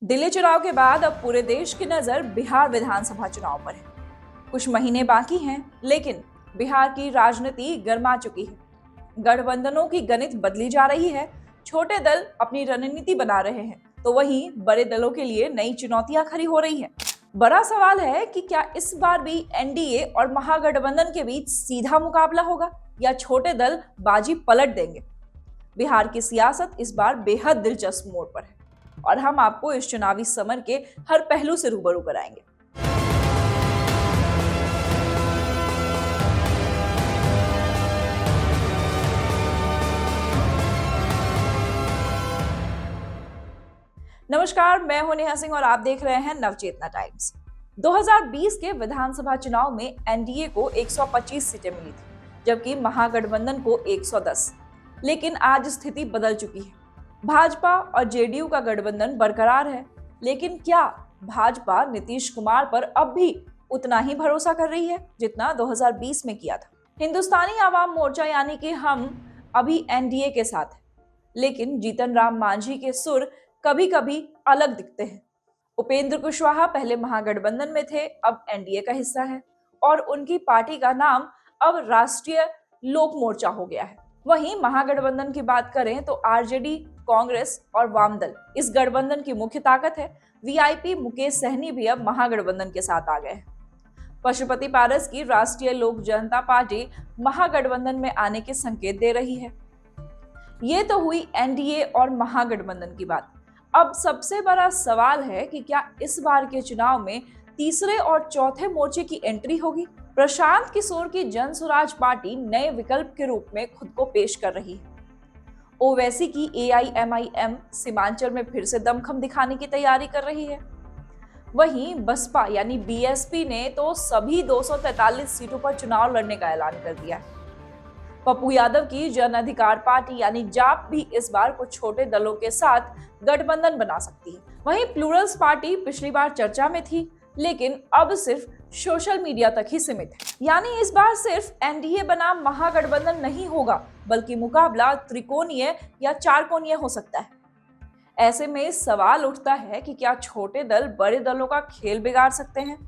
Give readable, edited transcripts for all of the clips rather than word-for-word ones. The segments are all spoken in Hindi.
दिल्ली चुनाव के बाद अब पूरे देश की नजर बिहार विधानसभा चुनाव पर है। कुछ महीने बाकी हैं, लेकिन बिहार की राजनीति गर्मा चुकी है। गठबंधनों की गणित बदली जा रही है। छोटे दल अपनी रणनीति बना रहे हैं, तो वहीं बड़े दलों के लिए नई चुनौतियां खड़ी हो रही हैं। बड़ा सवाल है कि क्या इस बार भी एनडीए और महागठबंधन के बीच सीधा मुकाबला होगा या छोटे दल बाजी पलट देंगे। बिहार की सियासत इस बार बेहद दिलचस्प मोड़ पर है और हम आपको इस चुनावी समर के हर पहलू से रूबरू कराएंगे। नमस्कार, मैं हूं नेहा सिंह और आप देख रहे हैं नवचेतना टाइम्स। 2020 के विधानसभा चुनाव में एनडीए को 125 सीटें मिली थी, जबकि महागठबंधन को 110। लेकिन आज स्थिति बदल चुकी है। भाजपा और जेडीयू का गठबंधन बरकरार है, लेकिन क्या भाजपा नीतीश कुमार पर अब भी उतना ही भरोसा कर रही है जितना 2020 में किया था। हिंदुस्तानी आवाम मोर्चा यानी कि हम अभी एनडीए के साथ है, लेकिन जीतन राम मांझी के सुर कभी कभी अलग दिखते हैं। उपेंद्र कुशवाहा पहले महागठबंधन में थे, अब एनडीए का हिस्सा है और उनकी पार्टी का नाम अब राष्ट्रीय लोक मोर्चा हो गया है। वहीं महागठबंधन की बात करें तो आरजेडी, कांग्रेस और वामदल इस गठबंधन की मुख्य ताकत है। वीआईपी मुकेश सहनी भी अब महागठबंधन के साथ आ गए हैं। पशुपति पारस की राष्ट्रीय लोक जनता पार्टी महागठबंधन में आने के संकेत दे रही है। ये तो हुई एनडीए और महागठबंधन की बात। अब सबसे बड़ा सवाल है कि क्या इस बार के चुनाव में तीसरे और चौथे मोर्चे की एंट्री होगी। प्रशांत किशोर की जन स्वराज पार्टी नए विकल्प के रूप में खुद को पेश कर रही है। ओवैसी की एआईएमआईएम सीमांचल में फिर से दमखम दिखाने की तैयारी कर रही है। वहीं बसपा यानी बीएसपी ने तो सभी 243 सीटों पर चुनाव लड़ने का ऐलान कर दिया है। पप्पू यादव की जन अधिकार पार्टी यानी जाप भी इस बार कुछ छोटे दलों के साथ गठबंधन बना सकती है। वहीं प्लूरल्स पार्टी पिछली बार चर्चा में थी, लेकिन अब सिर्फ सोशल मीडिया तक ही सीमित है। यानी इस बार सिर्फ एनडीए बनाम महागठबंधन नहीं होगा, बल्कि मुकाबला त्रिकोणीय या चारकोणीय हो सकता है। ऐसे में सवाल उठता है कि क्या छोटे दल बड़े दलों का खेल बिगाड़ सकते हैं।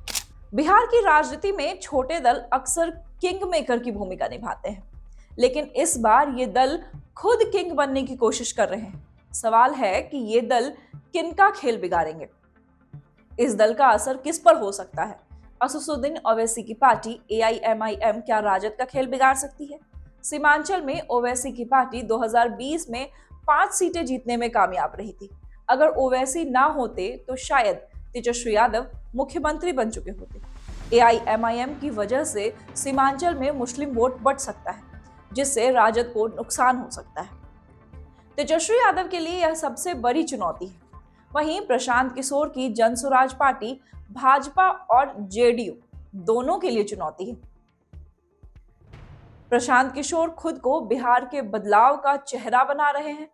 बिहार की राजनीति में छोटे दल अक्सर किंग मेकर की भूमिका निभाते हैं, लेकिन इस बार ये दल खुद किंग बनने की कोशिश कर रहे हैं। सवाल है कि ये दल किनका खेल बिगाड़ेंगे। इस दल का असर किस पर हो सकता है। असदुद्दीन ओवैसी की पार्टी एआईएमआईएम क्या राजद का खेल बिगाड़ सकती है। सीमांचल में ओवैसी की पार्टी 2020 में 5 सीटें जीतने में कामयाब रही थी। अगर ओवैसी ना होते तो शायद तेजस्वी यादव मुख्यमंत्री बन चुके होते। एआईएमआईएम की वजह से सीमांचल में मुस्लिम वोट बढ़ सकता है, जिससे राजद को नुकसान हो सकता है। तेजस्वी यादव के लिए यह सबसे बड़ी चुनौती है। वहीं प्रशांत किशोर की जन स्वराज पार्टी भाजपा और जेडीयू दोनों के लिए चुनौती है। प्रशांत किशोर खुद को बिहार के बदलाव का चेहरा बना रहे हैं।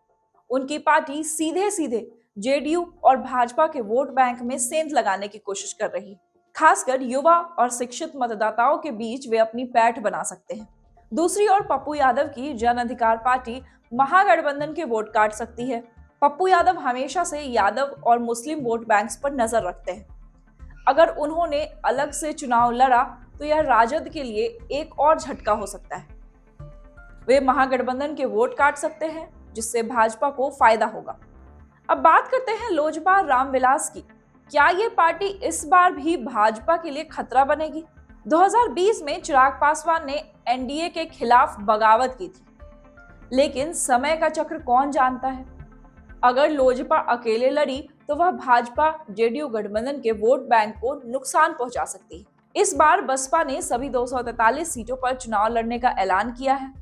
उनकी पार्टी सीधे सीधे जेडीयू और भाजपा के वोट बैंक में सेंध लगाने की कोशिश कर रही है। खासकर युवा और शिक्षित मतदाताओं के बीच वे अपनी पैठ बना सकते हैं। दूसरी ओर पप्पू यादव की जन अधिकार पार्टी महागठबंधन के वोट काट सकती है। पप्पू यादव हमेशा से यादव और मुस्लिम वोट बैंक्स पर नजर रखते हैं। अगर उन्होंने अलग से चुनाव लड़ा तो यह राजद के लिए एक और झटका हो सकता है। वे महागठबंधन के वोट काट सकते हैं, जिससे भाजपा को फायदा होगा। अब बात करते हैं लोजपा रामविलास की। क्या ये पार्टी इस बार भी भाजपा के लिए खतरा बनेगी। 2020 में चिराग पासवान ने एनडीए के खिलाफ बगावत की थी, लेकिन समय का चक्र कौन जानता है। अगर लोजपा अकेले लड़ी तो वह भाजपा जेडीयू गठबंधन के वोट बैंक को नुकसान पहुंचा सकती है। इस बार बसपा ने सभी 243 सीटों पर चुनाव लड़ने का ऐलान किया है।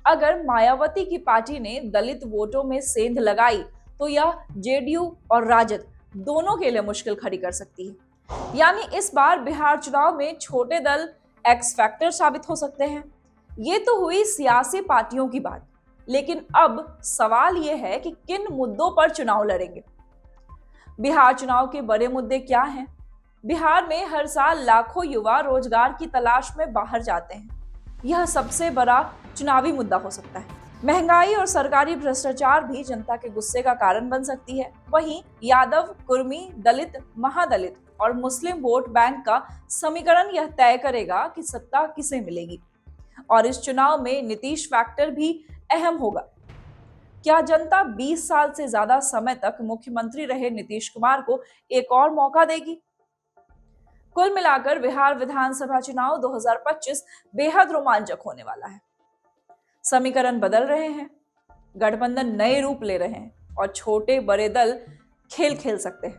अगर मायावती की पार्टी ने दलित वोटों में सेंध लगाई तो यह जेडीयू और राजद दोनों के लिए मुश्किल खड़ी कर सकती है। यानी इस बार बिहार चुनाव में छोटे दल एक्स फैक्टर साबित हो सकते हैं। ये तो हुई सियासी पार्टियों की बात, लेकिन अब सवाल ये है कि किन मुद्दों पर चुनाव लड़ेंगे। बिहार चुनाव के बड़े मुद्दे क्या हैं। बिहार में हर साल लाखों युवा रोजगार की तलाश में बाहर जाते हैं। यह सबसे बड़ा चुनावी मुद्दा हो सकता है। महंगाई और सरकारी भ्रष्टाचार भी जनता के गुस्से का कारण बन सकती है। वहीं यादव, कुर्मी, दलित, महादलित और मुस्लिम वोट बैंक का समीकरण यह तय करेगा कि सत्ता किसे मिलेगी। और इस चुनाव में नीतीश फैक्टर भी अहम होगा। क्या जनता 20 साल से ज्यादा समय तक मुख्यमंत्री रहे नीतीश कुमार को एक और मौका देगी? कुल मिलाकर बिहार विधानसभा चुनाव 2025 बेहद रोमांचक होने वाला है। समीकरण बदल रहे हैं, गठबंधन नए रूप ले रहे हैं और छोटे बड़े दल खेल खेल सकते हैं।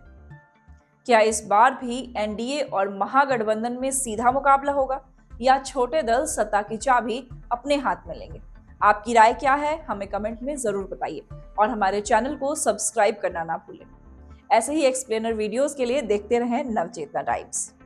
क्या इस बार भी एनडीए और महागठबंधन में सीधा मुकाबला होगा या छोटे दल सत्ता की चाबी अपने हाथ में लेंगे? आपकी राय क्या है, हमें कमेंट में जरूर बताइए और हमारे चैनल को सब्सक्राइब करना ना भूलें। ऐसे ही एक्सप्लेनर वीडियोस के लिए देखते रहें नवचेतना टाइम्स।